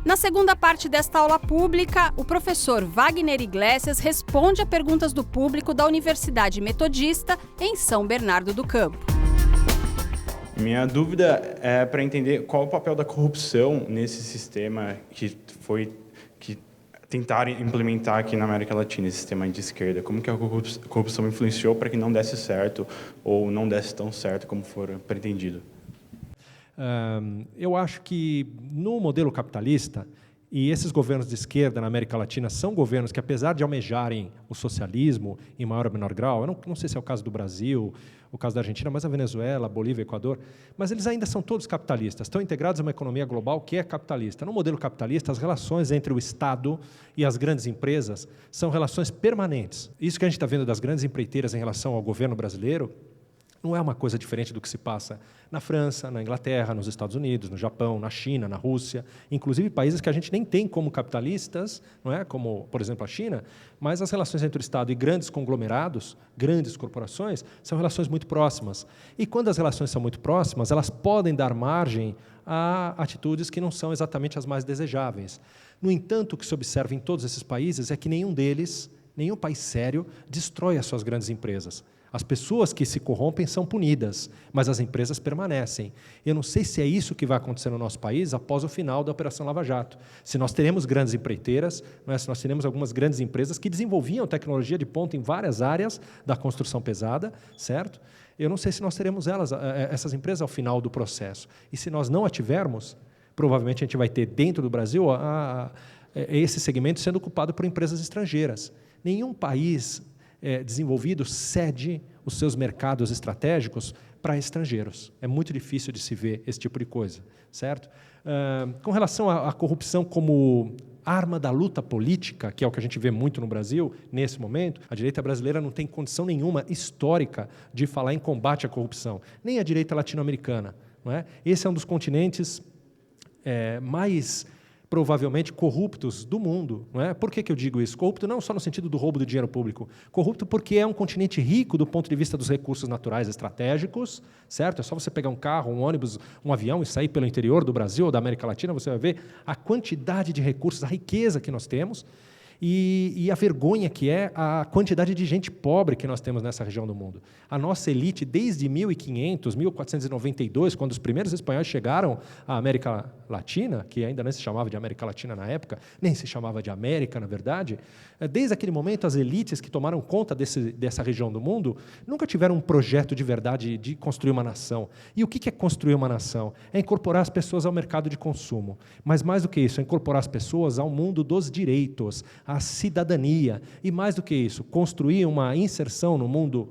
Na segunda parte desta aula pública, o professor Wagner Iglesias responde a perguntas do público da Universidade Metodista em São Bernardo do Campo. Minha dúvida é para entender qual o papel da corrupção nesse sistema que tentaram implementar aqui na América Latina, esse sistema de esquerda. Como que a corrupção influenciou para que não desse certo ou não desse tão certo como for pretendido? Eu acho que no modelo capitalista, e esses governos de esquerda na América Latina são governos que, apesar de almejarem o socialismo em maior ou menor grau, eu não sei se é o caso do Brasil, o caso da Argentina, mas a Venezuela, a Bolívia, o Equador, mas eles ainda são todos capitalistas, estão integrados a uma economia global que é capitalista. No modelo capitalista, as relações entre o Estado e as grandes empresas são relações permanentes. Isso que a gente está vendo das grandes empreiteiras em relação ao governo brasileiro não é uma coisa diferente do que se passa na França, na Inglaterra, nos Estados Unidos, no Japão, na China, na Rússia, inclusive países que a gente nem tem como capitalistas, não é? Como, por exemplo, a China, mas as relações entre o Estado e grandes conglomerados, grandes corporações, são relações muito próximas. E quando as relações são muito próximas, elas podem dar margem a atitudes que não são exatamente as mais desejáveis. No entanto, o que se observa em todos esses países é que nenhum deles, nenhum país sério, destrói as suas grandes empresas. As pessoas que se corrompem são punidas, mas as empresas permanecem. Eu não sei se é isso que vai acontecer no nosso país após o final da Operação Lava Jato. Se nós teremos grandes empreiteiras, se nós teremos algumas grandes empresas que desenvolviam tecnologia de ponta em várias áreas da construção pesada, certo? Eu não sei se nós teremos essas empresas ao final do processo. E se nós não a tivermos, provavelmente a gente vai ter dentro do Brasil esse segmento sendo ocupado por empresas estrangeiras. Nenhum país desenvolvido cede os seus mercados estratégicos para estrangeiros. É muito difícil de se ver esse tipo de coisa, certo? Com relação à corrupção como arma da luta política, que é o que a gente vê muito no Brasil, nesse momento, a direita brasileira não tem condição nenhuma histórica de falar em combate à corrupção, nem a direita latino-americana, não é? Esse é um dos continentes mais provavelmente corruptos do mundo. Não é? Por que eu digo isso? Corrupto não só no sentido do roubo do dinheiro público, corrupto porque é um continente rico do ponto de vista dos recursos naturais estratégicos, certo? É só você pegar um carro, um ônibus, um avião e sair pelo interior do Brasil ou da América Latina, você vai ver a quantidade de recursos, a riqueza que nós temos e a vergonha que é a quantidade de gente pobre que nós temos nessa região do mundo. A nossa elite, desde 1500, 1492, quando os primeiros espanhóis chegaram à América Latina, que ainda não se chamava de América Latina na época, nem se chamava de América, na verdade, desde aquele momento, as elites que tomaram conta dessa região do mundo nunca tiveram um projeto de verdade de construir uma nação. E o que é construir uma nação? É incorporar as pessoas ao mercado de consumo. Mas, mais do que isso, é incorporar as pessoas ao mundo dos direitos, à cidadania. E, mais do que isso, construir uma inserção no mundo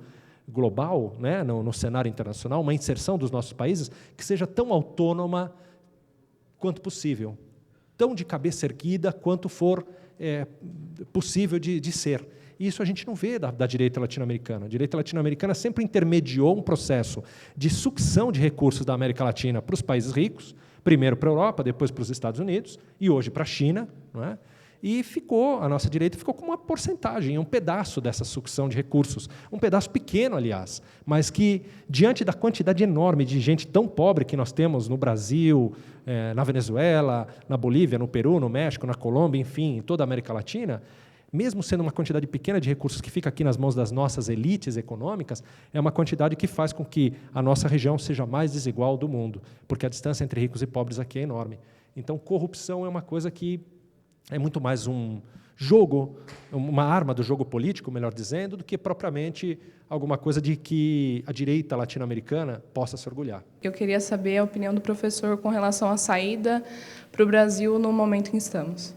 global, né, no cenário internacional, uma inserção dos nossos países que seja tão autônoma quanto possível, tão de cabeça erguida quanto for possível de ser. E isso a gente não vê da direita latino-americana. A direita latino-americana sempre intermediou um processo de sucção de recursos da América Latina para os países ricos, primeiro para a Europa, depois para os Estados Unidos, e hoje para a China, não é? E a nossa direita ficou com uma porcentagem, um pedaço dessa sucção de recursos, um pedaço pequeno, aliás, mas que, diante da quantidade enorme de gente tão pobre que nós temos no Brasil, na Venezuela, na Bolívia, no Peru, no México, na Colômbia, enfim, em toda a América Latina, mesmo sendo uma quantidade pequena de recursos que fica aqui nas mãos das nossas elites econômicas, é uma quantidade que faz com que a nossa região seja mais desigual do mundo, porque a distância entre ricos e pobres aqui é enorme. Então, corrupção é uma coisa que é muito mais um jogo, uma arma do jogo político, melhor dizendo, do que propriamente alguma coisa de que a direita latino-americana possa se orgulhar. Eu queria saber a opinião do professor com relação à saída para o Brasil no momento em que estamos.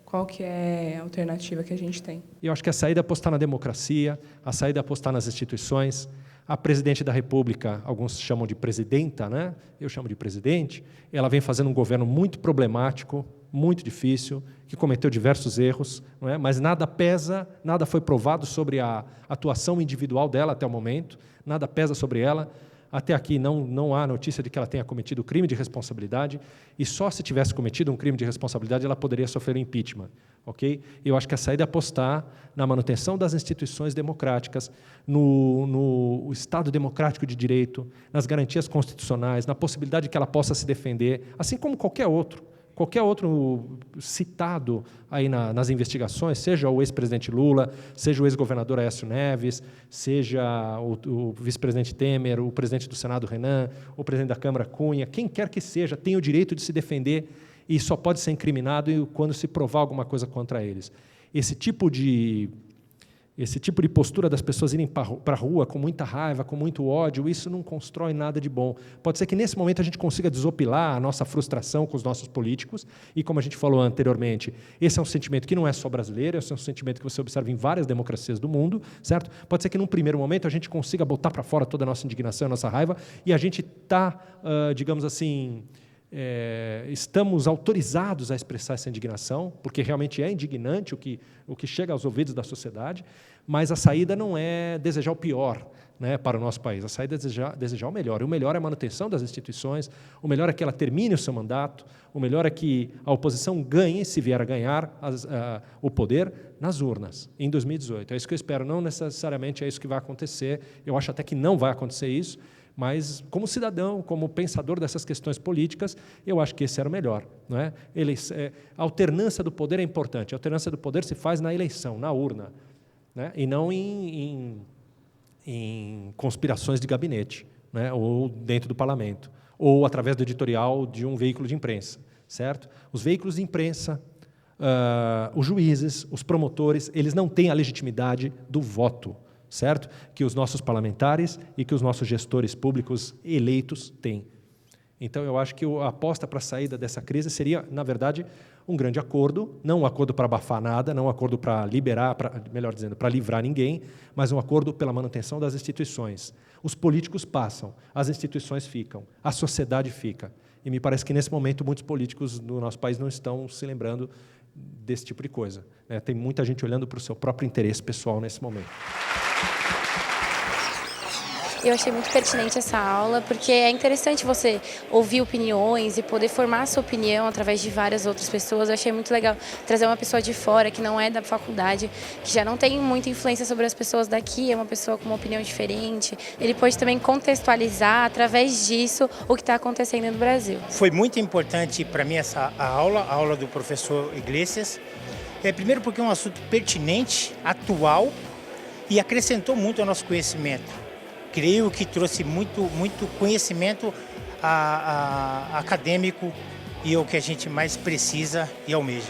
Qual que é a alternativa que a gente tem? Eu acho que a saída é apostar na democracia, a saída é apostar nas instituições. A presidente da República, alguns chamam de presidenta, né? Eu chamo de presidente, ela vem fazendo um governo muito problemático, muito difícil, que cometeu diversos erros, não é? Mas nada pesa, nada foi provado sobre a atuação individual dela até o momento, nada pesa sobre ela. Até aqui não há notícia de que ela tenha cometido crime de responsabilidade, e só se tivesse cometido um crime de responsabilidade ela poderia sofrer impeachment. Okay? Eu acho que a saída é apostar na manutenção das instituições democráticas, no Estado democrático de direito, nas garantias constitucionais, na possibilidade de que ela possa se defender, assim como qualquer outro qualquer outro citado aí nas investigações, seja o ex-presidente Lula, seja o ex-governador Aécio Neves, seja o vice-presidente Temer, o presidente do Senado Renan, o presidente da Câmara Cunha, quem quer que seja, tem o direito de se defender e só pode ser incriminado quando se provar alguma coisa contra eles. Esse tipo de postura das pessoas irem para a rua com muita raiva, com muito ódio, isso não constrói nada de bom. Pode ser que, nesse momento, a gente consiga desopilar a nossa frustração com os nossos políticos, e, como a gente falou anteriormente, esse é um sentimento que não é só brasileiro, esse é um sentimento que você observa em várias democracias do mundo, certo? Pode ser que, num primeiro momento, a gente consiga botar para fora toda a nossa indignação, a nossa raiva, e a gente está, digamos assim, estamos autorizados a expressar essa indignação, porque realmente é indignante o que chega aos ouvidos da sociedade, mas a saída não é desejar o pior, né, para o nosso país. A saída é desejar o melhor. E o melhor é a manutenção das instituições, o melhor é que ela termine o seu mandato, o melhor é que a oposição ganhe, se vier a ganhar, o poder nas urnas, em 2018. É isso que eu espero. Não necessariamente é isso que vai acontecer. Eu acho até que não vai acontecer isso, mas, como cidadão, como pensador dessas questões políticas, eu acho que esse era o melhor. Não é? A alternância do poder é importante. A alternância do poder se faz na eleição, na urna, né? E não em conspirações de gabinete, né? Ou dentro do parlamento, ou através do editorial de um veículo de imprensa. Certo? Os veículos de imprensa, os juízes, os promotores, eles não têm a legitimidade do voto, certo? Que os nossos parlamentares e que os nossos gestores públicos eleitos têm. Então, eu acho que a aposta para a saída dessa crise seria, na verdade, um grande acordo, não um acordo para abafar nada, não um acordo para liberar, melhor dizendo, para livrar ninguém, mas um acordo pela manutenção das instituições. Os políticos passam, as instituições ficam, a sociedade fica. E me parece que, nesse momento, muitos políticos do nosso país não estão se lembrando desse tipo de coisa, né? Tem muita gente olhando para o seu próprio interesse pessoal nesse momento. Eu achei muito pertinente essa aula, porque é interessante você ouvir opiniões e poder formar a sua opinião através de várias outras pessoas. Eu achei muito legal trazer uma pessoa de fora, que não é da faculdade, que já não tem muita influência sobre as pessoas daqui, é uma pessoa com uma opinião diferente. Ele pode também contextualizar, através disso, o que está acontecendo no Brasil. Foi muito importante para mim a aula do professor Iglesias. Primeiro porque é um assunto pertinente, atual, e acrescentou muito ao nosso conhecimento. Creio que trouxe muito conhecimento acadêmico e é o que a gente mais precisa e almeja.